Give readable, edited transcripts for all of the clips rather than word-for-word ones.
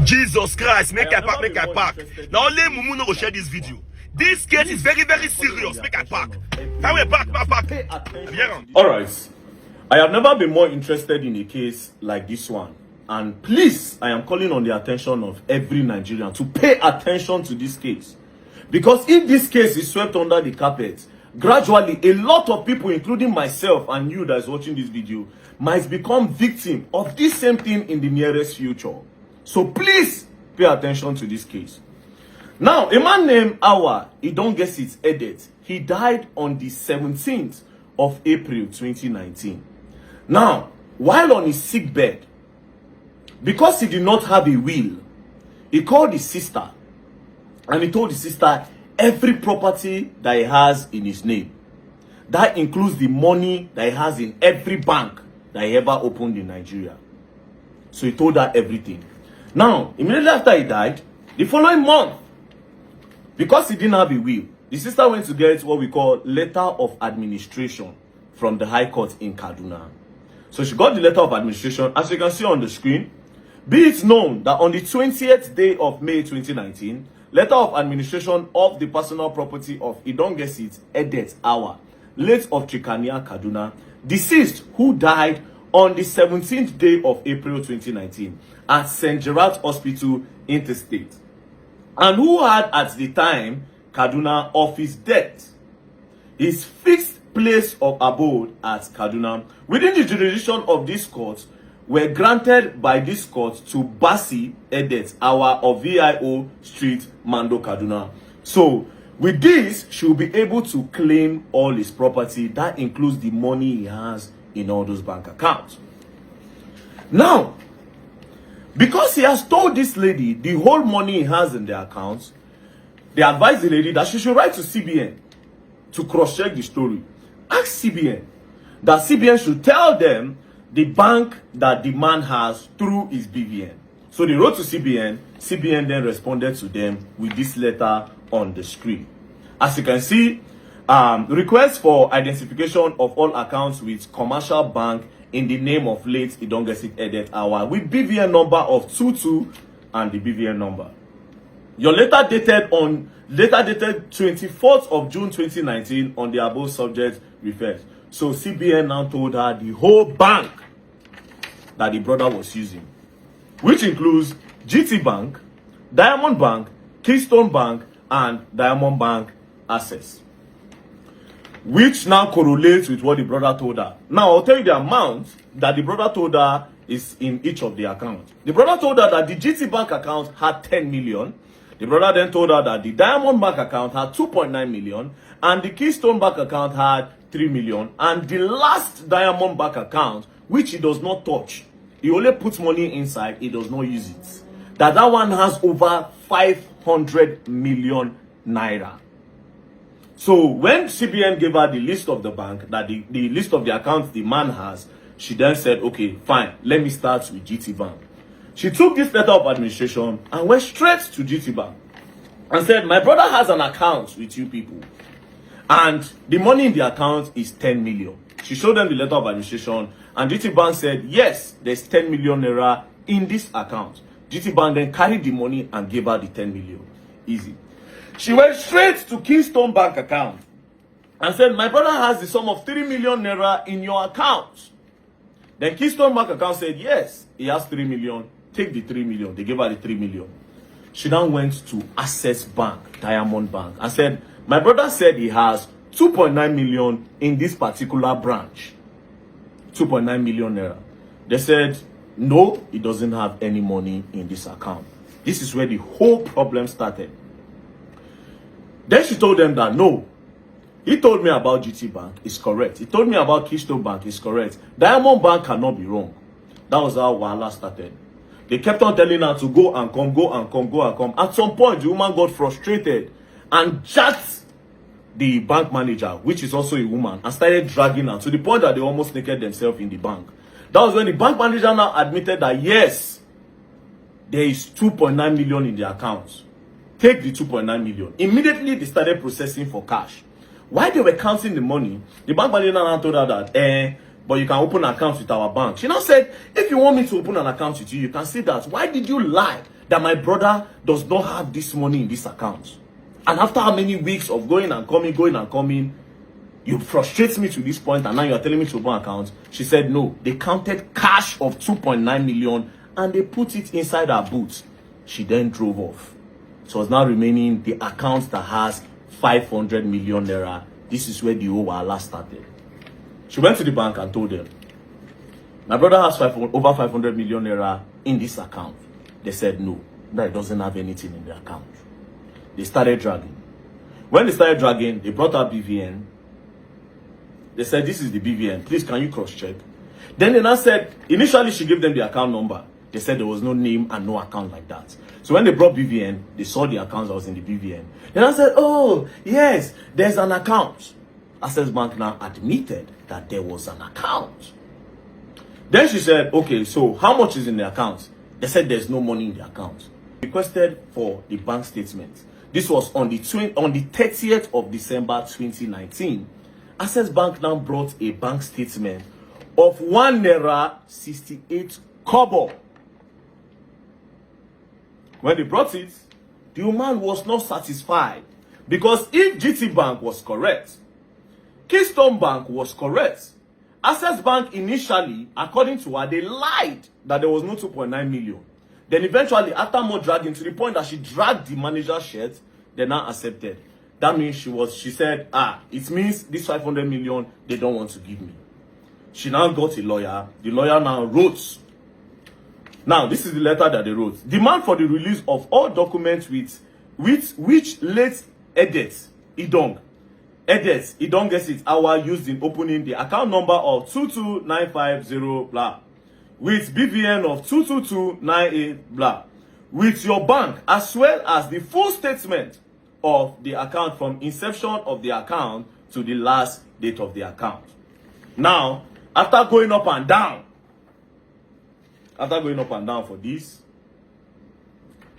Jesus Christ, make I pack. Now only Mumu no go share this video. This case is very, very serious. Make I pack. Alright. I have never been more interested in a case like this one. And please, I am calling on the attention of every Nigerian to pay attention to this case. Because if this case is swept under the carpet, gradually a lot of people, including myself and you that is watching this video, might become victim of this same thing in the nearest future. So please pay attention to this case. Now, a man named Awa, he don't get his edit. He died on the 17th of April 2019. Now, while on his sick bed, because he did not have a will, he called his sister and he told his sister every property that he has in his name. That includes the money that he has in every bank that he ever opened in Nigeria. So he told her everything. Now, immediately after he died, the following month, because he didn't have a will, the sister went to get what we call letter of administration from the High Court in Kaduna. So she got the letter of administration, as you can see on the screen. Be it known that on the 20th day of May 2019, letter of administration of the personal property of Idongesit Edet Awa, late of Trikania, Kaduna, deceased, who died on the 17th day of April 2019 at St. Gerard Hospital, Interstate, and who had at the time, Kaduna, of his death, his fixed place of abode at Kaduna within the jurisdiction of this court were granted by this court to Basi Edet Awa of VIO Street, Mando, Kaduna. So with this, she will be able to claim all his property. That includes the money he has in all those bank accounts. Now, because he has told this lady the whole money he has in the accounts, they advised the lady that she should write to CBN to cross-check the story. Ask CBN that CBN should tell them the bank that the man has through his BVN. So they wrote to CBN. CBN then responded to them with this letter on the screen. As you can see, request for identification of all accounts with commercial bank in the name of late Idongesit Edet Awa with BVN number of 22 and the BVN number. Your letter dated 24th of June 2019 on the above subject refers. So CBN now told her the whole bank that the brother was using, which includes GT Bank, Diamond Bank, Keystone Bank, and Diamond Bank Access, which now correlates with what the brother told her. Now, I'll tell you the amount that the brother told her is in each of the accounts. The brother told her that the GT Bank account had 10 million. The brother then told her that the Diamond Bank account had 2.9 million, and the Keystone Bank account had 3 million. And the last Diamond Bank account, which he does not touch, he only puts money inside, he does not use it, that one has over 500 million naira. So when CBN gave her the list of the bank, that the list of the accounts the man has, she then said, okay, fine, let me start with GT Bank. She took this letter of administration and went straight to GT Bank and said, my brother has an account with you people, and the money in the account is 10 million. She showed them the letter of administration, and GT Bank said, yes, there's 10 million naira in this account. GT Bank then carried the money and gave her the 10 million. Easy. She went straight to Keystone Bank account and said, my brother has the sum of 3 million naira in your account. Then Keystone Bank account said, yes, he has 3 million. Take the 3 million. They gave her the 3 million. She now went to Access Bank, Diamond Bank, and said, my brother said he has 2.9 million in this particular branch. 2.9 million naira. They said, no, he doesn't have any money in this account. This is where the whole problem started. Then she told them that, no, he told me about GT Bank, it's correct. He told me about Keystone Bank, it's correct. Diamond Bank cannot be wrong. That was how Wahala started. They kept on telling her to go and come, go and come, go and come. At some point, the woman got frustrated and jacked the bank manager, which is also a woman, and started dragging her to the point that they almost naked themselves in the bank. That was when the bank manager now admitted that, yes, there is 2.9 million in the account. Take the 2.9 million. Immediately, they started processing for cash. While they were counting the money, the bank manager now told her that, but you can open accounts with our bank. She now said, if you want me to open an account with you, you can see that. Why did you lie that my brother does not have this money in this account. And after how many weeks of going and coming, you frustrate me to this point, and now you are telling me to open account. She said no. They counted cash of 2.9 million and they put it inside her boot. She then drove off. So it's now remaining the account that has 500 million naira. This is where the whole wahala started. She went to the bank and told them, my brother has over 500 million naira in this account. They said no, that it doesn't have anything in the account. They started dragging. When they started dragging, they brought out BVN. They said, this is the BVN. Please, can you cross-check? Then they now said, initially she gave them the account number. They said there was no name and no account like that. So when they brought BVN, they saw the account that was in the BVN. Then I said, oh, yes, there's an account. Access Bank now admitted that there was an account. Then she said, okay, so how much is in the account? They said there's no money in the account. Requested for the bank statement. This was on the 30th of December 2019. Access Bank now brought a bank statement of 1 naira 68 kobo. When they brought it, the woman was not satisfied, because if GT Bank was correct, Keystone Bank was correct, Access Bank initially, according to her, they lied that there was no 2.9 million. Then eventually, after more dragging, to the point that she dragged the manager's shirt, they now accepted. That means she said, it means this 500 million, they don't want to give me. She now got a lawyer. The lawyer now wrote. Now, this is the letter that they wrote. Demand for the release of all documents with which late Edet Idong gets its hour used in opening the account number of 22950 blah, with BVN of 22298 blah, with your bank, as well as the full statement of the account from inception of the account to the last date of the account. Now, after going up and down for this,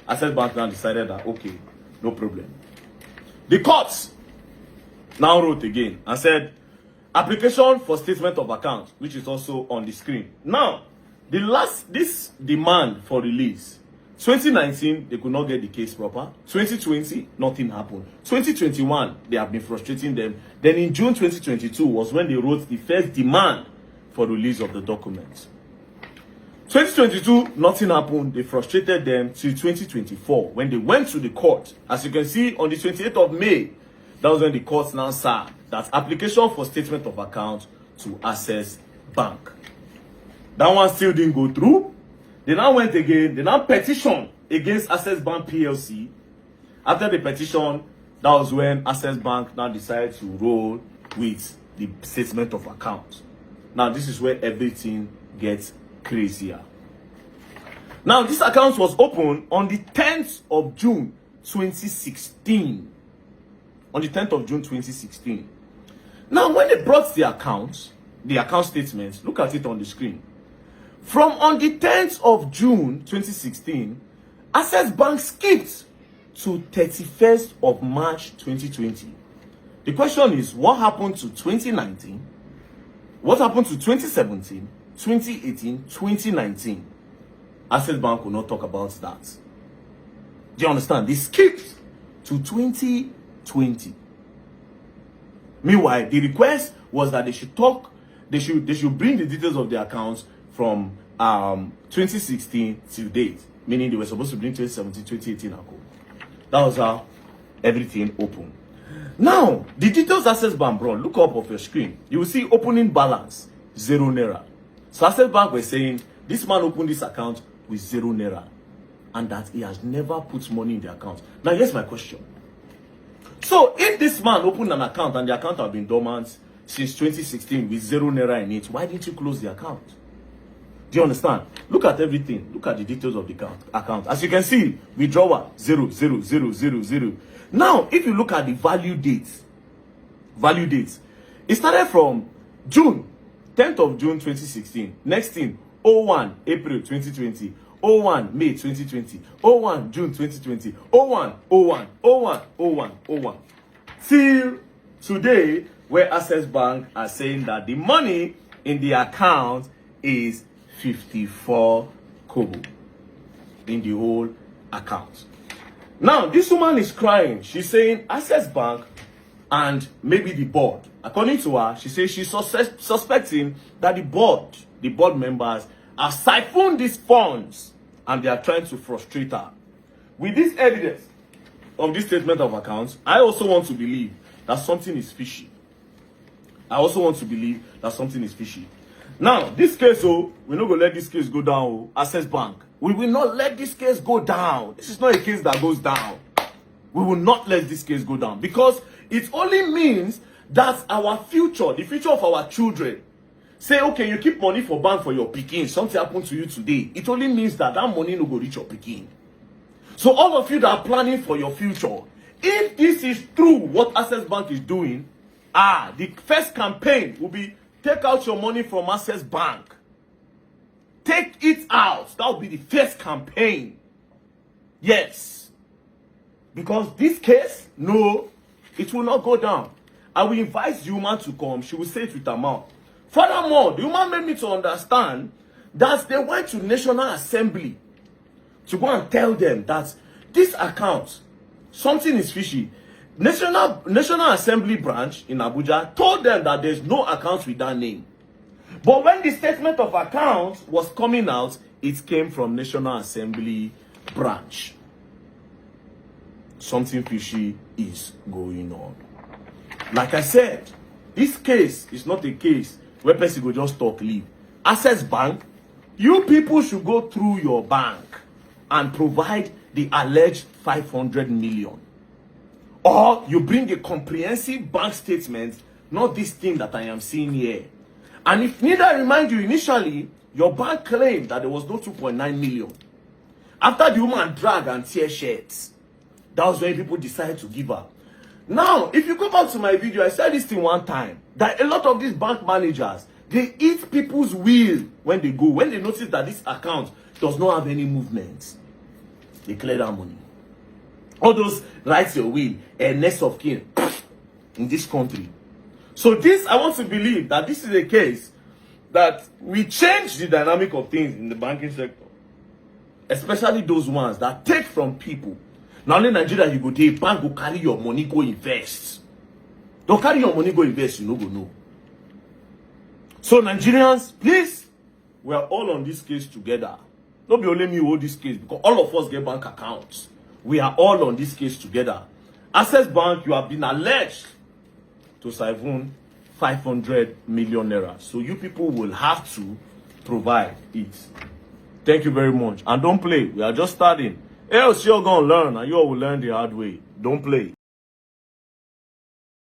Access Bank now decided that, okay, no problem. The courts now wrote again and said, application for statement of account, which is also on the screen. Now, this demand for release, 2019, they could not get the case proper. 2020, nothing happened. 2021, they have been frustrating them. Then in June 2022 was when they wrote the first demand for release of the documents. 2022, nothing happened. They frustrated them till 2024 when they went to the court. As you can see, on the 28th of May, that was when the court now said that application for statement of account to Access Bank. That one still didn't go through. They now went again. They now petitioned against Access Bank PLC. After the petition, that was when Access Bank now decided to roll with the statement of account. Now, this is where everything gets crazier. Now, this account was opened on the 10th of June 2016. On the 10th of June 2016. Now, when they brought the account statements, look at it on the screen. From on the 10th of June 2016, Access Bank skipped to 31st of March 2020. The question is, what happened to 2019? What happened to 2017, 2018, 2019? Access Bank will not talk about that. Do you understand? They skipped to 2020. Meanwhile, the request was that they should bring the details of the accounts from 2016 till date, meaning they were supposed to bring 2017, 2018 account. That was how everything opened. Now, the details Access Bank brought, look up of your screen. You will see opening balance, 0 naira. So Access Bank was saying, this man opened this account with 0 naira, and that he has never put money in the account. Now, here's my question. So, if this man opened an account and the account has been dormant since 2016 with 0 naira in it, why didn't you close the account? Do you understand? Look at everything. Look at the details of the account. As you can see, withdrawal 0, 0, 0, 0, 0. Now, if you look at the value dates, it started from June, 10th of June 2016. Next thing, 01 April 2020. 01 May 2020. 01 June 2020. 01 01 01 01 01. Till today, where Access Bank are saying that the money in the account is 54 kobo in the whole account. Now, this woman is crying. She's saying Access Bank and maybe the board. According to her, she says she's suspecting that the board members have siphoned these funds and they are trying to frustrate her. With this evidence of this statement of accounts, I also want to believe that something is fishy. Now, this case, we're not going to let this case go down, Access Bank. We will not let this case go down. This is not a case that goes down. We will not let this case go down because it only means that our future, the future of our children, say, okay, you keep money for bank for your pikin, something happened to you today. It only means that money no go reach your pikin. So all of you that are planning for your future, if this is true, what Access Bank is doing, the first campaign will be take out your money from Access Bank. Take it out. That will be the first campaign. Yes. Because this case, no, it will not go down. I will invite the woman to come. She will say it with her mouth. Furthermore, the woman made me to understand that they went to National Assembly to go and tell them that this account, something is fishy. National Assembly branch in Abuja told them that there's no account with that name. But when the statement of account was coming out, it came from National Assembly branch. Something fishy is going on. Like I said, this case is not a case where person go just talk leave. Access Bank, you people should go through your bank and provide the alleged 500 million. Or you bring a comprehensive bank statement, not this thing that I am seeing here. And if need I remind you, initially, your bank claimed that there was no 2.9 million. After the woman drag and tear shirts, that was when people decided to give up. Now, if you go back to my video, I said this thing one time, that a lot of these bank managers, they eat people's will when they go. When they notice that this account does not have any movement, they clear that money. All those rights your will, a next of kin in this country. So this, I want to believe that this is a case that we change the dynamic of things in the banking sector. Especially those ones that take from people. Now only Nigeria, you go to a bank, go carry your money, go invest. Don't carry your money, go invest, you no go know. So Nigerians, please, we are all on this case together. Don't be only me who hold this case, because all of us get bank accounts. We are all on this case together. Access Bank, you have been alleged to siphon 500 million naira. So you people will have to provide it. Thank you very much. And don't play. We are just starting. Else you're going to learn, and you all will learn the hard way. Don't play.